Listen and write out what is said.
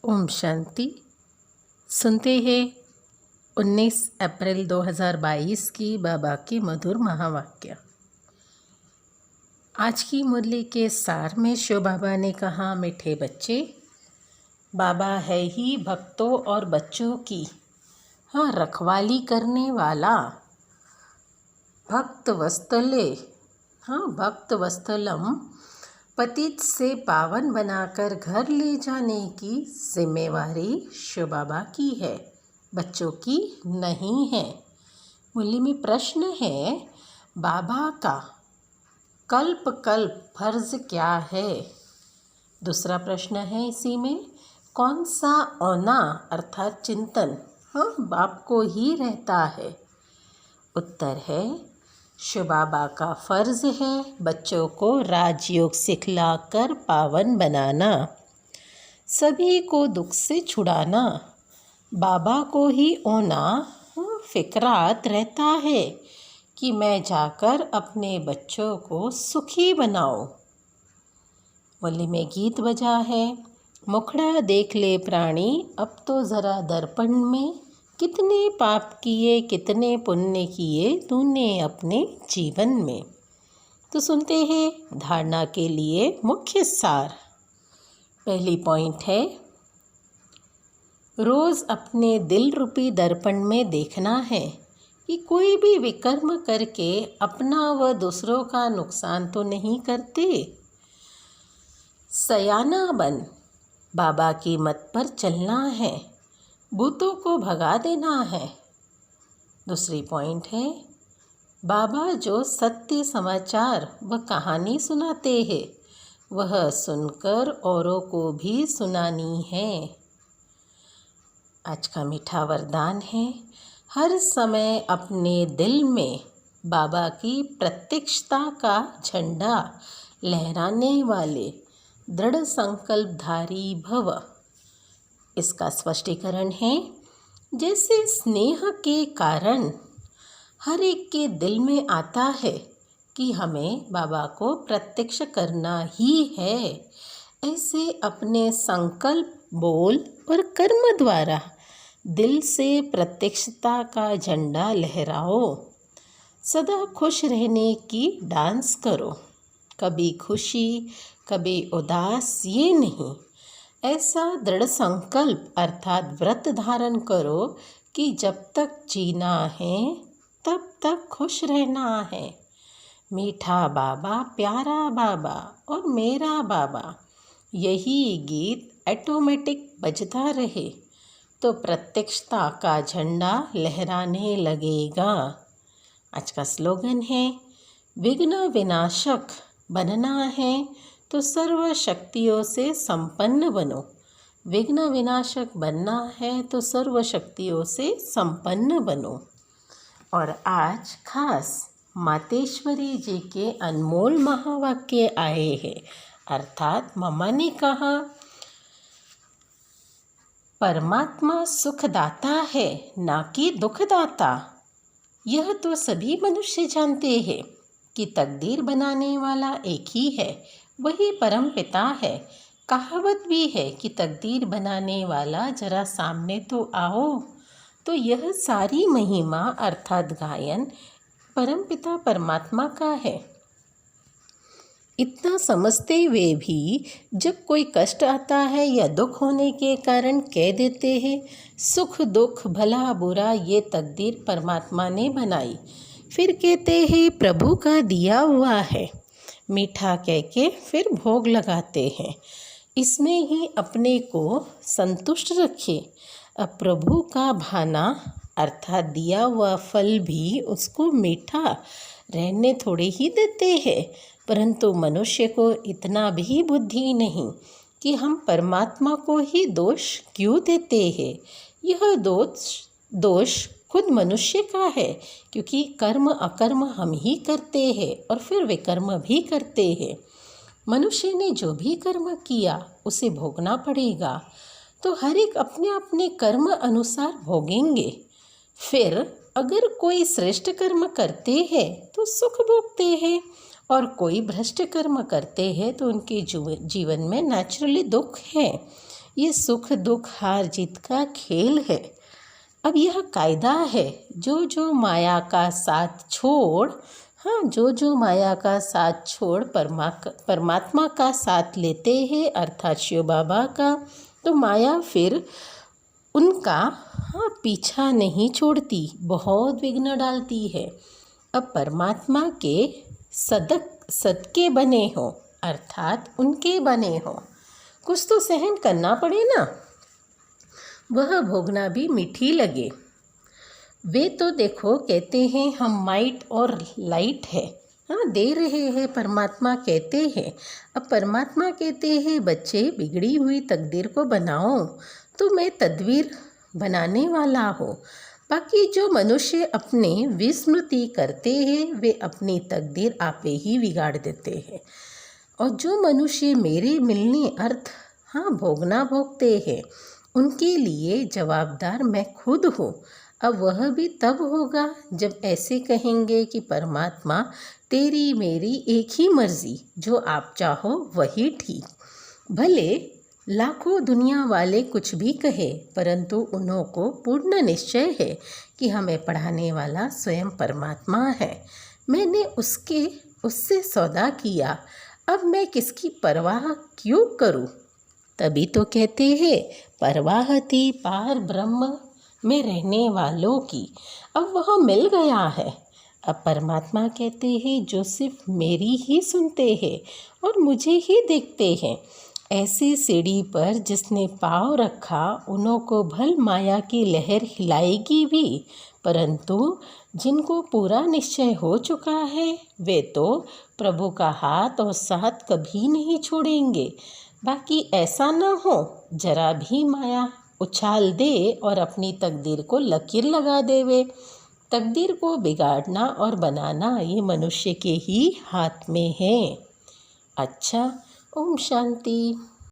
ओम शांति। सुनते हैं 19 अप्रैल 2022 की बाबा की मधुर महावाक्य। आज की मुरली के सार में शिव बाबा ने कहा, मीठे बच्चे, बाबा है ही भक्तों और बच्चों की रखवाली करने वाला। भक्त वत्सले भक्त वत्सलम पतित से पावन बनाकर घर ले जाने की जिम्मेवारी शिव बाबा की है, बच्चों की नहीं है। मुरली में प्रश्न है, बाबा का कल्प कल्प फर्ज क्या है। दूसरा प्रश्न है इसी में, कौन सा औना अर्थात चिंतन बाप को ही रहता है। उत्तर है, शिव बाबा का फ़र्ज़ है बच्चों को राजयोग सिखलाकर पावन बनाना, सभी को दुख से छुड़ाना। बाबा को ही ओना फिक्रात रहता है कि मैं जाकर अपने बच्चों को सुखी बनाऊं। मुरली में गीत बजा है, मुखड़ा देख ले प्राणी अब तो ज़रा दर्पण में, कितने पाप किए कितने पुण्य किए तूने अपने जीवन में। तो सुनते हैं धारणा के लिए मुख्य सार। पहली पॉइंट है, रोज़ अपने दिल रूपी दर्पण में देखना है कि कोई भी विकर्म करके अपना व दूसरों का नुकसान तो नहीं करते। सयाना बन बाबा की मत पर चलना है, भूतों को भगा देना है। दूसरी पॉइंट है, बाबा जो सत्य समाचार व कहानी सुनाते हैं वह सुनकर औरों को भी सुनानी है। आज का मीठा वरदान है, हर समय अपने दिल में बाबा की प्रत्यक्षता का झंडा लहराने वाले दृढ़ संकल्पधारी भव। इसका स्पष्टीकरण है, जैसे स्नेह के कारण हर एक के दिल में आता है कि हमें बाबा को प्रत्यक्ष करना ही है, ऐसे अपने संकल्प, बोल और कर्म द्वारा दिल से प्रत्यक्षता का झंडा लहराओ। सदा खुश रहने की डांस करो, कभी खुशी कभी उदास ये नहीं। ऐसा दृढ़ संकल्प अर्थात व्रत धारण करो कि जब तक जीना है तब तक खुश रहना है। मीठा बाबा, प्यारा बाबा और मेरा बाबा, यही गीत ऑटोमेटिक बजता रहे तो प्रत्यक्षता का झंडा लहराने लगेगा। आज का स्लोगन है, विघ्न विनाशक बनना है तो सर्व शक्तियों से संपन्न बनो। विघ्न विनाशक बनना है तो सर्व शक्तियों से संपन्न बनो। और आज खास मातेश्वरी जी के अनमोल महावाक्य आए हैं, अर्थात मम्मा ने कहा, परमात्मा सुखदाता है ना कि दुखदाता। यह तो सभी मनुष्य जानते हैं कि तकदीर बनाने वाला एक ही है, वही परम पिता है। कहावत भी है कि तकदीर बनाने वाला जरा सामने तो आओ। तो यह सारी महिमा अर्थात गायन परम पिता परमात्मा का है। इतना समझते हुए भी जब कोई कष्ट आता है या दुख होने के कारण कह देते हैं, सुख दुख भला बुरा ये तकदीर परमात्मा ने बनाई, फिर कहते हैं प्रभु का दिया हुआ है। मीठा कह के फिर भोग लगाते हैं। इसमें ही अपने को संतुष्ट रखे। अब प्रभु का भाना अर्थात दिया हुआ फल भी उसको मीठा रहने थोड़े ही देते हैं, परंतु मनुष्य को इतना भी बुद्धि नहीं कि हम परमात्मा को ही दोष क्यों देते हैं। यह दोष खुद मनुष्य का है, क्योंकि कर्म अकर्म हम ही करते हैं और फिर विकर्म भी करते हैं। मनुष्य ने जो भी कर्म किया उसे भोगना पड़ेगा, तो हर एक अपने अपने कर्म अनुसार भोगेंगे। फिर अगर कोई श्रेष्ठ कर्म करते हैं तो सुख भोगते हैं, और कोई भ्रष्ट कर्म करते हैं तो उनके जीवन में नेचुरली दुख है। ये सुख दुख हार जीत का खेल है। अब यह कायदा है, जो जो माया का साथ छोड़, हाँ, जो जो माया का साथ छोड़ परमात्मा का साथ लेते हैं, अर्थात शिव बाबा का, तो माया फिर उनका पीछा नहीं छोड़ती, बहुत विघ्न डालती है। अब परमात्मा के सदके बने हो, अर्थात उनके बने हो, कुछ तो सहन करना पड़े ना, वह भोगना भी मीठी लगे। वे तो देखो कहते हैं हम माइट और लाइट है, हाँ, दे रहे हैं, परमात्मा कहते हैं। अब परमात्मा कहते हैं बच्चे बिगड़ी हुई तकदीर को बनाओ, तो मैं तदवीर बनाने वाला हूँ। बाकी जो मनुष्य अपने विस्मृति करते हैं, वे अपनी तकदीर आपे ही बिगाड़ देते हैं। और जो मनुष्य मेरे मिलने अर्थ भोगना भोगते हैं, उनके लिए जवाबदार मैं खुद हूँ। अब वह भी तब होगा जब ऐसे कहेंगे कि परमात्मा तेरी मेरी एक ही मर्जी, जो आप चाहो वही ठीक। भले लाखों दुनिया वाले कुछ भी कहे, परंतु उन्हों को पूर्ण निश्चय है कि हमें पढ़ाने वाला स्वयं परमात्मा है। मैंने उससे सौदा किया, अब मैं किसकी परवाह क्यों करूं? तभी तो कहते हैं परवाह थी पार ब्रह्म में रहने वालों की। अब वह मिल गया है। अब परमात्मा कहते हैं जो सिर्फ मेरी ही सुनते हैं और मुझे ही देखते हैं, ऐसी सीढ़ी पर जिसने पाँव रखा, उन्हों को भल माया की लहर हिलाएगी भी, परंतु जिनको पूरा निश्चय हो चुका है, वे तो प्रभु का हाथ और साथ कभी नहीं छोड़ेंगे। बाकी ऐसा न हो जरा भी माया उछाल दे और अपनी तकदीर को लकीर लगा देवे। तकदीर को बिगाड़ना और बनाना ये मनुष्य के ही हाथ में है। अच्छा, ओम शांति।